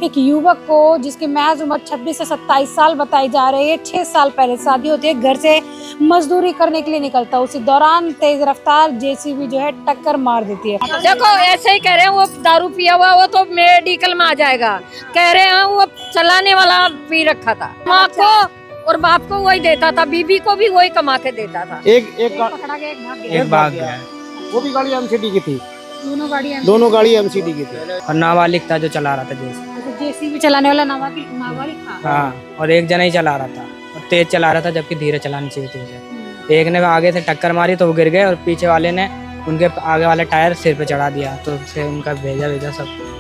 एक युवक को जिसकी महज उम्र 26 से 27 साल बताई जा रही है, 6 साल पहले शादी होती है, घर से मजदूरी करने के लिए निकलता है। उसी दौरान तेज रफ्तार जेसीबी जो है टक्कर मार देती है। देखो ऐसे ही कह रहे हैं, वो दारू पिया हुआ वो तो मेडिकल में आ जाएगा, कह रहे हैं वो चलाने वाला पी रखा था। माँ को और बाप को वही देता था, बीबी को भी वही कमा के देता था। एक पकड़ा गया, एक भाग गया। वो भी गाड़ी एमसीडी की थी, दोनों गाड़ी एमसीडी की थी। और नाबालिग था जो चला रहा था जेसीबी चलाने वाला नाबालिग था। हाँ, और एक जना ही चला रहा था और तेज चला रहा था, जबकि धीरे चलानी चाहिए थी उसे। एक ने आगे से टक्कर मारी तो वो गिर गए और पीछे वाले ने उनके आगे वाले टायर सिर पे चढ़ा दिया, तो उससे उनका भेजा सब।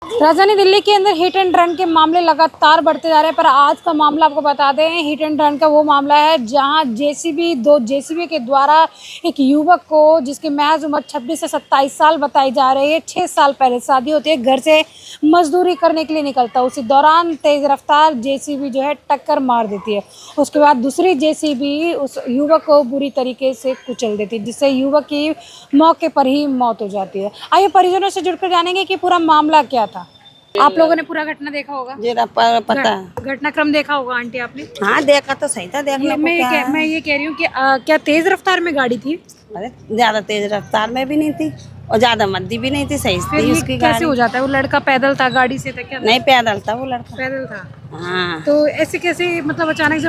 राजधानी दिल्ली के अंदर हिट एंड रन के मामले लगातार बढ़ते जा रहे हैं, पर आज का मामला आपको बता दें, हिट एंड रन का वो मामला है जहां दो जेसीबी के द्वारा एक युवक को जिसकी महज उम्र 26 से 27 साल बताई जा रही है, 6 साल पहले शादी होती है, घर से मजदूरी करने के लिए निकलता है। उसी दौरान तेज रफ्तार जेसीबी जो है टक्कर मार देती है। उसके बाद दूसरी जेसीबी उस युवक को बुरी तरीके से कुचल देती है, जिससे युवक की मौके पर ही मौत हो जाती है। आइए परिजनों से जुड़कर जानेंगे कि पूरा मामला क्या था। आप लोगों ने पूरा घटना देखा होगा? जी पता है। घटनाक्रम देखा होगा आंटी आपने? हाँ देखा तो सही था, देखने को क्या है। मैं ये कह रही हूँ कि क्या तेज रफ्तार में गाड़ी थी? अरे ज्यादा तेज रफ्तार में भी नहीं थी और ज्यादा मंदी भी नहीं थी, सही थी उसकी कैसे गाड़ी। हो जाता है? वो लड़का पैदल था, गाड़ी से था क्या? नहीं पैदल था वो लड़का। पैदल था। हाँ तो ऐसे कैसे मतलब अचानक से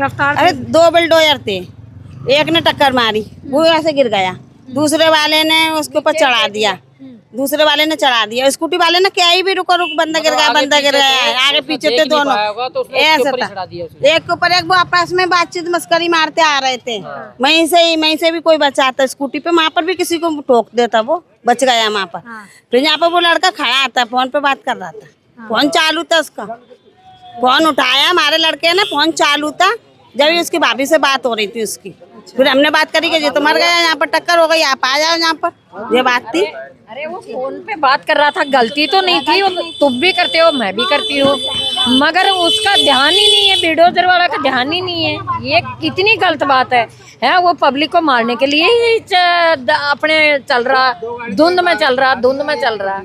रफ्तार? अरे दो बुलडोजर थे, एक ने टक्कर मारी, वो ऐसे गिर गया, दूसरे वाले ने उसके ऊपर चढ़ा दिया, दूसरे वाले ने चढ़ा दिया, स्कूटी वाले ने क्या ही भी रुको बंदा गिर गया, आगे पीछे थे दोनों, ऐसा था। एक के ऊपर एक वो आपस में बातचीत मस्करी मारते आ रहे थे। वहीं से भी कोई बचाता स्कूटी पे, वहाँ पर भी किसी को ठोक देता, वो बच गया वहाँ पर। फिर यहाँ पर वो लड़का खड़ा था, फोन पे बात कर रहा था, फोन चालू था उसका, फोन उठाया हमारे लड़के ने, फोन चालू था, जब उसकी भाभी से बात हो रही थी उसकी। फिर हमने बात करी कि ये तो मर गया, यहाँ पर टक्कर हो गई, आप आ जाओ यहाँ पर, ये बात थी। अरे वो फोन पे बात कर रहा था, गलती तो नहीं थी, तुम भी करते हो मैं भी करती हूँ, मगर उसका ध्यान ही नहीं है, बिल्डोजर वाला का ध्यान ही नहीं है। ये कितनी गलत बात है वो पब्लिक को मारने के लिए ही अपने चल रहा, धुंध में चल रहा।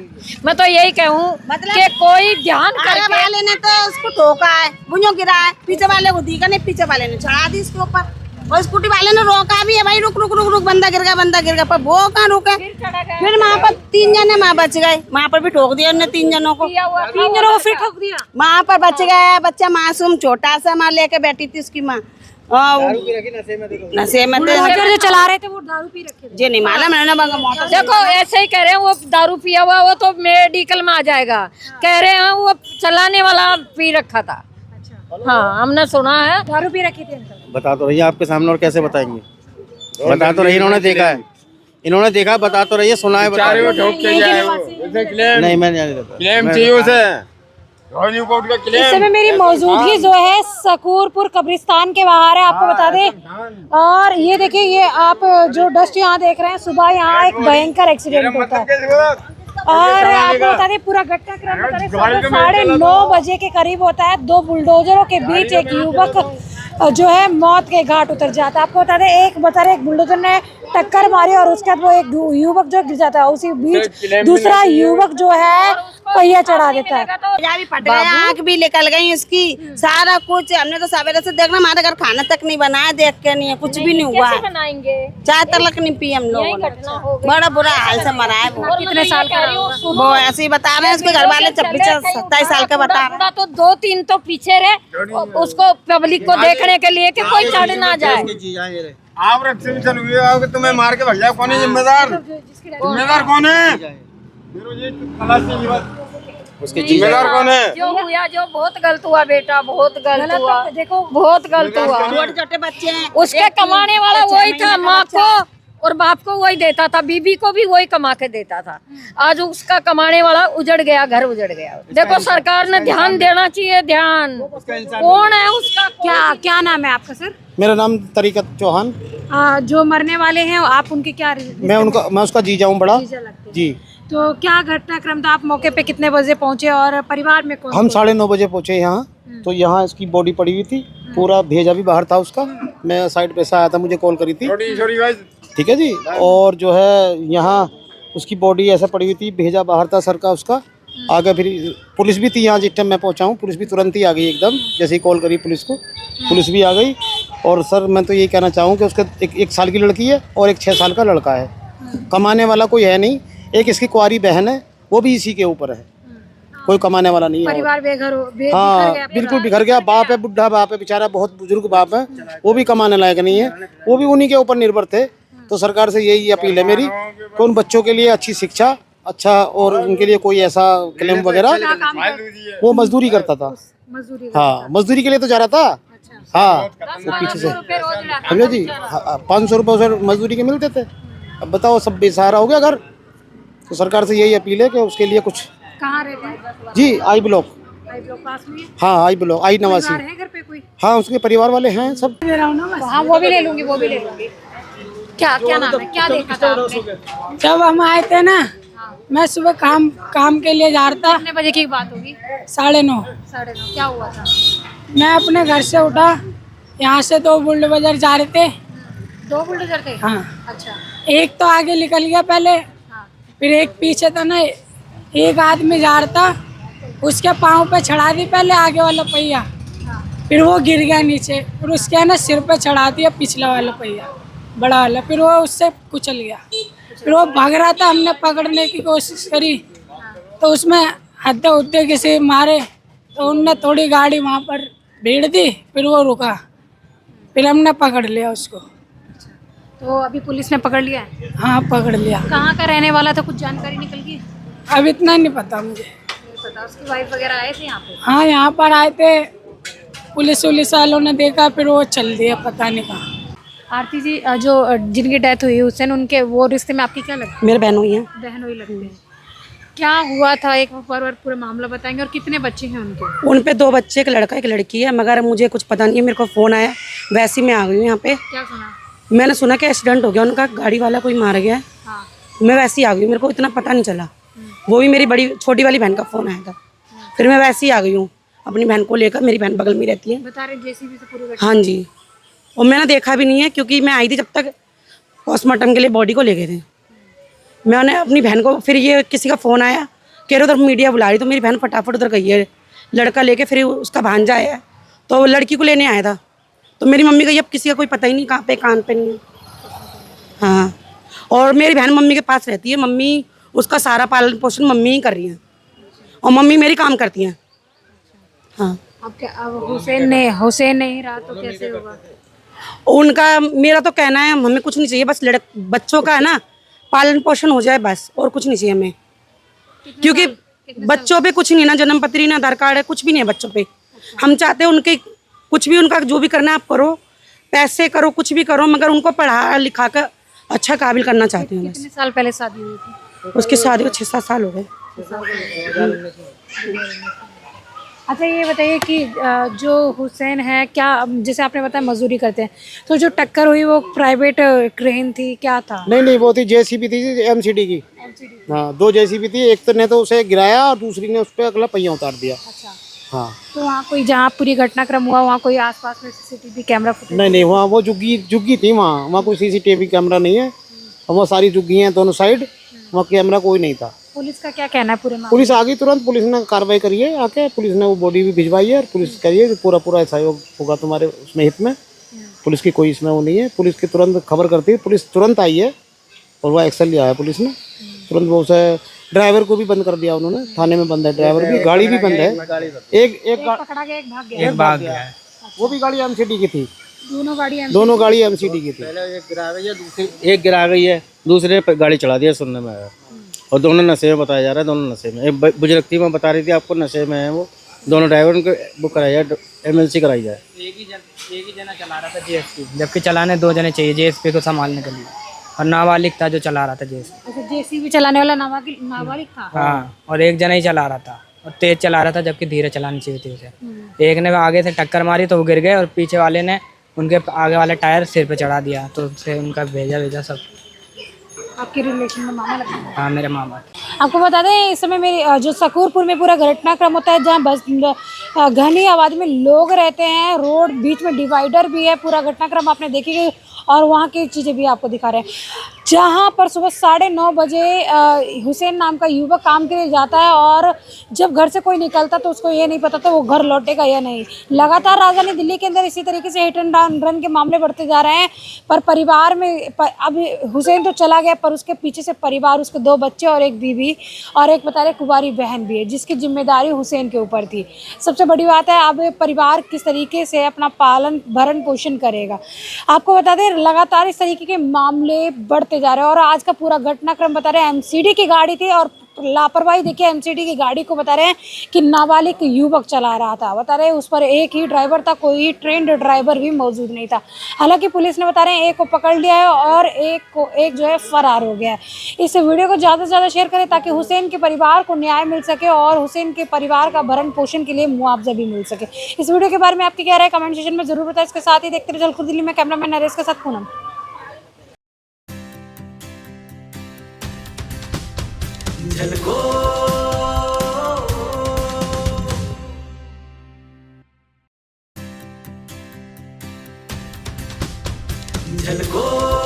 मैं तो यही कहूँ कि कोई ध्यान करके वाले ने तो उसको ठोका है, बुझो गिरा है, पीछे वाले को दिखा नहीं, पीछे वाले ने चढ़ा दी इसके ऊपर, और स्कूटी वाले ने रोका भी है, भाई रुक, बंदा गिर गया, पर वो कहाँ रुके। फिर वहाँ पर 3 जने वहाँ बच गए, वहाँ पर भी ठोक दिया उन्होंने 3 जनों को, 3 जनों को फिर ठोक दिया। वहाँ पर बच गया बच्चा मासूम छोटा सा, वहाँ लेके बैठी थी उसकी माँ, नशे में जो चला रहे थे वो दारू पी रखे थे। जी नहीं मालूम मैंने। देखो ऐसे ही कह रहे हैं, वो दारू पिया हुआ वो तो मेडिकल में आ जाएगा, कह रहे हैं वो चलाने वाला पी रखा था। हाँ हमने सुना है, दारू पी रखी थी। बता तो रही है आपके सामने, और कैसे बताएंगे? बता तो रही, इन्होंने देखा है, बता तो रही है, सुना है, नहीं मैं नहीं देता, क्लेम चाहिए उसे। इस समय मेरी मौजूदगी जो है सकूरपुर कब्रिस्तान के बाहर है, आपको बता दें। और ये देखिए, ये आप जो डस्ट यहाँ देख रहे हैं, सुबह यहाँ एक भयंकर एक्सीडेंट होता है। और आपको बता दें पूरा घटनाक्रम बता दें, 9:30 बजे के करीब होता है। 2 बुलडोजरों के बीच एक युवक जो है मौत के घाट उतर जाता है। आपको बता दें एक बुलडोजर ने टक्कर मारी और उसके बाद वो एक युवक जो गिर जाता है, उसी बीच दूसरा युवक जो है पहिया चढ़ा देता है। भी फट गया, आँख भी निकल गई उसकी, सारा कुछ। हमने तो सवेरे से देखना, हमारे घर खाना तक नहीं बनाया, देख के नहीं है, कुछ भी नहीं हुआ, चाय तक नहीं पी हम लोगों ने, बड़ा बुरा हाल से मरा है वो। कितने साल का वो ऐसे ही बता रहे हैं, उसके घर वाले 26-27 साल का बता रहे हैं। तो 2-3 तो पीछे रहे उसको, पब्लिक को देखने के लिए कि कोई चढ़ ना जाए। आप रक्षे में चल हुए आओगे, तुम्हें मार के भैया कौन है जिम्मेदार? कौन है? उसके जिम्मेदार कौन है? जो बहुत गलत हुआ बेटा, बहुत गलत हुआ, देखो बहुत गलत हुआ। छोटे बच्चे हैं, उसके कमाने वाला वही था, माँ को और बाप को वही देता था, बीबी को भी वही कमा के देता था। आज उसका कमाने वाला उजड़ गया, घर उजड़ गया। देखो सरकार ने ध्यान देना चाहिए, ध्यान। कौन है उसका? क्या नाम है आपका सर? मेरा नाम तरीकत चौहान। जो मरने वाले हैं आप उनके क्या? मैं उसका जीजा हूँ, बड़ा जी। तो क्या घटनाक्रम था? आप मौके पे कितने बजे पहुंचे और परिवार में कौन? हम 9:30 बजे पहुँचे यहाँ, तो यहाँ इसकी बॉडी पड़ी हुई थी, पूरा भेजा भी बाहर था उसका। मैं साइड पे से आया था, मुझे कॉल करी थी, ठीक है जी। और जो है यहाँ उसकी बॉडी ऐसा पड़ी हुई थी, भेजा बाहर था सर का उसका, आगे फिर पुलिस भी थी यहाँ जिस टाइम मैं पहुँचा हूँ, पुलिस भी तुरंत ही आ गई एकदम, जैसे ही कॉल करी पुलिस को, पुलिस भी आ गई। और सर मैं तो यही कहना चाहूँ कि उसका एक साल की लड़की है और एक 6 साल का लड़का है, कमाने वाला कोई है नहीं। एक इसकी कुंवारी बहन है, वो भी इसी के ऊपर है, कोई कमाने वाला नहीं है। परिवार बेघर हो हाँ बिल्कुल बिखर गया, बाप है, बुढ़ा बाप है बेचारा, बहुत बुजुर्ग बाप है, वो भी कमाने लायक नहीं है, वो भी उन्हीं के ऊपर निर्भर थे। तो सरकार से यही अपील है मेरी कि उन बच्चों के लिए अच्छी शिक्षा, अच्छा, और उनके लिए कोई ऐसा क्लेम वगैरह। वो मजदूरी करता था, मजदूरी हाँ मजदूरी के लिए तो जा रहा था। हाँ वो पीछे से समझो जी, 500 रुपये उसे मजदूरी के मिलते थे। अब बताओ सब बेसहारा हो गया घर। तो सरकार से यही अपील है कि उसके लिए कुछ। कहाँ रहते हैं? जी आई ब्लॉक। पास में हाँ आई ब्लॉक, आई नवासी। है घर पे कोई? हाँ उसके परिवार वाले हैं सब। हाँ वो भी ले लूंगी, वो भी ले लूंगी। क्या क्या नाम है, क्या देखा था आपने? जब हम आए थे ना, मैं सुबह काम के लिए जा रहा था, कितने बजे की बात होगी? 9:30। 9:30। क्या हुआ था? मैं अपने घर से उठा, यहाँ से 2 बुलडोजर जा रहे थे। 2 बुलडोजर थे? हाँ, अच्छा। एक तो आगे निकल गया पहले, हाँ। फिर एक पीछे था ना, एक आदमी जा रहा था, उसके पाँव पे चढ़ा दी पहले आगे वाला पहिया, फिर वो गिर गया नीचे, फिर उसके है ना सिर पे चढ़ा दिया पिछला वाला पहिया, बड़ा वाला, फिर वो उससे कुचल गया। फिर वो भाग रहा था, हमने पकड़ने की कोशिश करी तो उसमें हद्दे उद्दे किसी मारे, तो उनने थोड़ी गाड़ी वहाँ पर भीड़ दी, फिर वो रुका, फिर हमने पकड़ लिया उसको। तो अभी पुलिस ने पकड़ लिया है? हाँ पकड़ लिया। कहाँ का रहने वाला था, कुछ जानकारी निकल गई? अब इतना नहीं पता मुझे। नहीं पता। उसकी वाइफ वगैरह आए थे यहाँ पे? हाँ यहाँ पर आए थे, पुलिस वालों ने देखा, फिर वो चल दिया, पता नहीं कहाँ। आरती जी, जो जिनकी डेथ हुई हुसैन, उनके वो रिश्ते में आपकी क्या लगती है? मेरे बहन हुई हैं। बहन हुई लगती है। क्या हुआ था, एक बार पूरा मामला बताएंगे, और कितने बच्चे हैं उनके? उन पे 2 बच्चे, एक लड़का एक लड़की है, मगर मुझे कुछ पता नहीं है। मेरे को फ़ोन आया, वैसे ही मैं आ गई हूँ यहाँ पे। क्या सुना? मैंने सुना कि एक्सीडेंट हो गया उनका, गाड़ी वाला कोई मार गया है। हाँ। मैं वैसे ही आ गई, मेरे को इतना पता नहीं चला। वो भी मेरी छोटी वाली बहन का फ़ोन आया था, फिर मैं वैसे ही आ गई हूँ अपनी बहन को लेकर। मेरी बहन बगल में रहती है। बता रहे जेसीबी से पूरी घटना? हाँ जी, और मैंने देखा भी नहीं है, क्योंकि मैं आई थी जब तक पोस्टमार्टम के लिए बॉडी को ले गए थे। मैंने अपनी बहन को, फिर ये किसी का फ़ोन आया कह रहे उधर मीडिया बुला रही, तो मेरी बहन फटाफट उधर गई है लड़का लेके। फिर उसका भांजा आया तो वो लड़की को लेने आया था, तो मेरी मम्मी गई, अब किसी का कोई पता ही नहीं कहाँ पे, कान पे नहीं। हाँ, और मेरी बहन मम्मी के पास रहती है, मम्मी उसका सारा पालन पोषण मम्मी ही कर रही है, और मम्मी मेरी काम करती हैं। हाँ, अब क्या, अब हुसैन नहीं रहा तो कैसे होगा? उनका, मेरा तो कहना है हमें कुछ नहीं चाहिए, बस बच्चों का है ना पालन पोषण हो जाए बस, और कुछ नहीं चाहिए हमें। क्योंकि बच्चों पे कुछ नहीं, ना जन्म पत्री, ना आधार कार्ड है, कुछ भी नहीं है बच्चों पे। हम चाहते हैं उनके कुछ भी, उनका जो भी करना है आप करो, पैसे करो, कुछ भी करो, मगर उनको पढ़ा लिखा कर अच्छा काबिल करना चाहते हैं बस। कितने साल पहले शादी हुई थी? उसकी शादी को 6-7 साल हो गए। अच्छा ये बताइए कि जो हुसैन है, क्या जैसे आपने बताया मजदूरी करते हैं, तो जो टक्कर हुई वो प्राइवेट क्रेन थी, क्या था? नहीं वो थी जेसीबी थी, एमसीडी की। हाँ 2 जेसीबी थी, एक तो ने तो उसे गिराया और दूसरी ने उस पर अगला पहिया उतार दिया। अच्छा। हाँ तो वहाँ कोई, जहाँ पूरी घटनाक्रम हुआ, वहाँ कोई आसपास में सीसीटीवी कैमरा फुटेज? नहीं वहाँ वो झुग्गी थी, वहाँ कोई सीसीटीवी कैमरा नहीं है, वहाँ सारी झुग्गी हैं दोनों साइड, वहाँ कैमरा कोई नहीं था। पुलिस का क्या कहना है पूरे मामले? पुलिस आ गई तुरंत, पुलिस ने कार्रवाई करी है आके, पुलिस ने वो बॉडी भी भिजवाई है, और पुलिस कह रही है कि पूरा सहयोग होगा तुम्हारे उसमें हित में। पुलिस की कोई इसमें वो नहीं है, पुलिस की तुरंत खबर करती है, पुलिस तुरंत आई है और वह एक्शन लिया है पुलिस ने तुरंत। वो उसे ड्राइवर को भी बंद कर दिया उन्होंने, थाने में बंद है ड्राइवर भी, गाड़ी भी बंद है। एक पकड़ा गया, एक भाग गया। एक भाग गया है। वो भी गाड़ी एमसीडी की थी, दोनों गाड़ी एमसीडी की थी। एक गिरा गई है, दूसरे पे गाड़ी चढ़ा दिया, सुनने में आया। और दोनों नशे में बताया जा रहा है, दोनों नशे में। एक बुजुर्गती में बता रही थी आपको नशे में है वो दोनों। ड्राइवर को बुक कराई जाए, एमएलसी कराई जाए। एक ही जना चला रहा था जेएसपी, जबकि चलाने 2 जने चाहिए जेएसपी को संभालने के लिए, और नाबालिग था जो चला रहा था जेएसपी। अच्छा, जेसीबी चलाने वाला नाबालिग था? हाँ, और एक जना ही चला रहा था, और तेज चला रहा था, जबकि धीरे चलानी चाहिए थी उसे। एक ने आगे से टक्कर मारी तो वो गिर गए, और पीछे वाले ने उनके आगे वाला टायर सिर पे चढ़ा दिया, तो उससे उनका भेजा सब। आपके रिलेशन में मामा लगता है? हाँ मेरे मामा। आपको बता दें, इस समय मेरी जो सकूरपुर में पूरा घटनाक्रम होता है, जहाँ बस घनी आबादी में लोग रहते हैं, रोड बीच में डिवाइडर भी है, पूरा घटनाक्रम आपने देखिए और वहाँ की चीज़ें भी आपको दिखा रहे हैं। जहाँ पर सुबह 9:30 बजे हुसैन नाम का युवक काम के लिए जाता है और जब घर से कोई निकलता तो उसको ये नहीं पता था वो घर लौटेगा या नहीं। लगातार राजधानी दिल्ली के अंदर इसी तरीके से हिट एंड रन के मामले बढ़ते जा रहे हैं। पर परिवार में अब हुसैन तो चला गया, पर उसके पीछे से परिवार, उसके 2 बच्चे और एक बीवी और एक बता रहे कुंवारी बहन भी है, जिसकी जिम्मेदारी हुसैन के ऊपर थी। सबसे बड़ी बात है अब परिवार किस तरीके से अपना पालन भरण पोषण करेगा। आपको बता दें लगातार इस तरीके के मामले बढ़ते जा रहे हैं और आज का पूरा घटनाक्रम बता रहे हैं एमसीडी की गाड़ी थी और लापरवाही देखिए एमसीडी की गाड़ी को बता रहे हैं कि नाबालिग युवक चला रहा था। बता रहे हैं उस पर एक ही ड्राइवर था, कोई ट्रेंड ड्राइवर भी मौजूद नहीं था। हालांकि पुलिस ने बता रहे हैं एक को पकड़ लिया है और एक जो है फरार हो गया है। इस वीडियो को ज़्यादा से ज़्यादा शेयर करें ताकि हुसैन के परिवार को न्याय मिल सके और हुसैन के परिवार का भरण पोषण के लिए मुआवजा भी मिल सके। इस वीडियो के बारे में आपकी क्या राय है कमेंट सेक्शन में जरूर बताएं। इसके साथ ही देखते रहिए झलक दिल्ली में, कैमरामैन नरेश के साथ पूनम। झलको